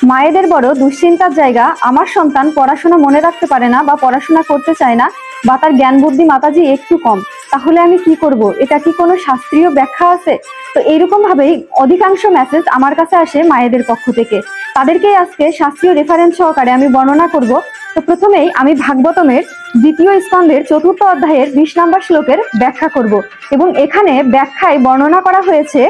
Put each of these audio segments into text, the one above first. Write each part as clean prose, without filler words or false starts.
মায়েদের বড় দুশ্চিন্তার জায়গা, আমার সন্তান পড়াশোনা মনে রাখতে পারে না বা পড়াশোনা করতে চায় না, বা তার জ্ঞান বুদ্ধি মাতাজি একটু কম, তাহলে আমি কি করব? এটা কি কোনো শাস্ত্রীয় ব্যাখ্যা আছে? তো এইরকম ভাবেই অধিকাংশ মেসেজ আমার কাছে আসে মায়েদের পক্ষ থেকে। তাদেরকেই আজকে শাস্ত্রীয় রেফারেন্স সহকারে আমি বর্ণনা করব। তো প্রথমেই আমি ভাগবতমের 2য় স্কন্ধের 4র্থ অধ্যায়ের 20 নম্বর শ্লোকের ব্যাখ্যা করব, এবং এখানে ব্যাখ্যায় বর্ণনা করা হয়েছে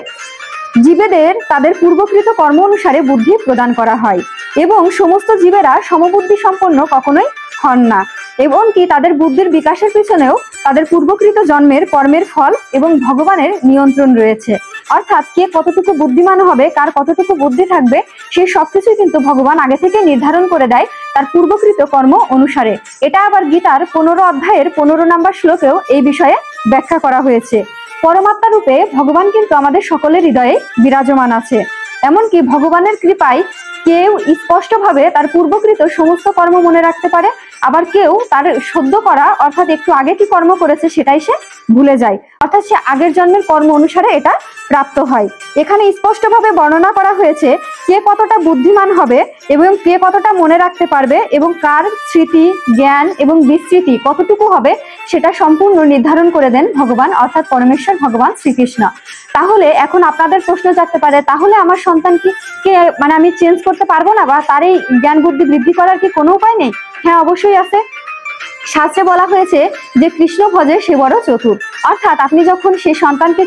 জীবেদের তাদের পূর্বকৃত কর্ম অনুসারে বুদ্ধি প্রদান করা হয়, এবং সমস্ত জীবেরা সমবুদ্ধি সম্পন্ন কখনোই হন না, এবং কি তাদের বুদ্ধির বিকাশের পিছনেও তাদের পূর্বকৃত জন্মের কর্মের ফল এবং ভগবানের নিয়ন্ত্রণ রয়েছে। অর্থাৎ কে কতটুকু বুদ্ধিমান হবে, কার কতটুকু বুদ্ধি থাকবে, সেই সবকিছুই কিন্তু ভগবান আগে থেকে নির্ধারণ করে দেয় তার পূর্বকৃত কর্ম অনুসারে। এটা আবার গীতার 15 অধ্যায়ের 15 নম্বর শ্লোকেও এই বিষয়ে ব্যাখ্যা করা হয়েছে। পরমাত্মা রূপে ভগবান কিন্তু আমাদের সকলের হৃদয়ে বিরাজমান আছে। এমনকি ভগবানের কৃপায় কেউ স্পষ্টভাবে তার পূর্বকৃত সমস্ত কর্ম মনে রাখতে পারে, আবার কেউ তার সদ্য করা অর্থাৎ একটু আগে কি কর্ম করেছে সেটাই সে ভুলে যায়, অর্থাৎ সে আগের জন্মের কর্ম অনুসারে এটা প্রাপ্ত হয়। এখানে স্পষ্টভাবে বর্ণনা করা হয়েছে কে কতটা বুদ্ধিমান হবে এবং কে কতটা মনে রাখতে পারবে, এবং কার স্মৃতি, জ্ঞান এবং বিস্মৃতি কতটুকু হবে সেটা সম্পূর্ণ নির্ধারণ করে দেন ভগবান, অর্থাৎ পরমেশ্বর ভগবান শ্রীকৃষ্ণ। তাহলে এখন আপনাদের প্রশ্ন জাগতে পারে, তাহলে আমার সন্তান কে মানে আমি চেঞ্জ করতে পারবো না, বা তার এই জ্ঞান বুদ্ধি বৃদ্ধি করার কি কোনো উপায় নেই? হ্যাঁ, অবশ্যই আছে। শাস্ত্রে বলা হয়েছে যে কৃষ্ণ ভজে সে বড় চতুর, অর্থাৎ আপনি যখন সেই সন্তানকে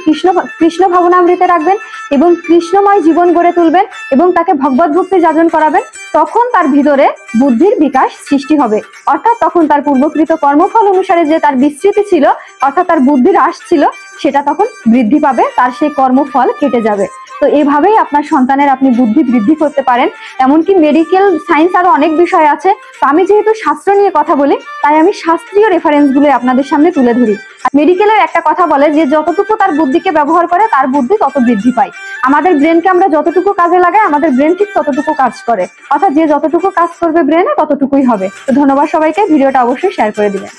কৃষ্ণ ভাবনামৃতে রাখবেন এবং কৃষ্ণময় জীবন গড়ে তুলবেন এবং তাকে ভগবত ভক্তি যাজন করাবেন, তখন তার ভিতরে বুদ্ধির বিকাশ সৃষ্টি হবে। অর্থাৎ তখন তার পূর্বকৃত কর্মফল অনুসারে যে তার বিস্মৃতি ছিল, অর্থাৎ তার বুদ্ধির হ্রাস ছিল, সেটা তখন বৃদ্ধি পাবে, তার সেই কর্মফল কেটে যাবে। তো এইভাবেই আপনার সন্তানের আপনি বুদ্ধি বৃদ্ধি করতে পারেন। এমনকি মেডিকেল সায়েন্স আরো অনেক বিষয় আছে। তো আমি যেহেতু শাস্ত্র নিয়ে কথা বলি, তাই আমি শাস্ত্রীয় রেফারেন্স গুলো আপনাদের সামনে তুলে ধরি। মেডিকেলের একটা কথা বলে যে যতটুকু তার বুদ্ধিকে ব্যবহার করে তার বুদ্ধি তত বৃদ্ধি পায়। আমাদের ব্রেনকে আমরা যতটুকু কাজে লাগাই আমাদের ব্রেন ঠিক ততটুকু কাজ করে, অর্থাৎ যে যতটুকু কাজ করবে ব্রেনে ততটুকুই হবে। তো ধন্যবাদ সবাইকে, ভিডিওটা অবশ্যই শেয়ার করে দিবেন।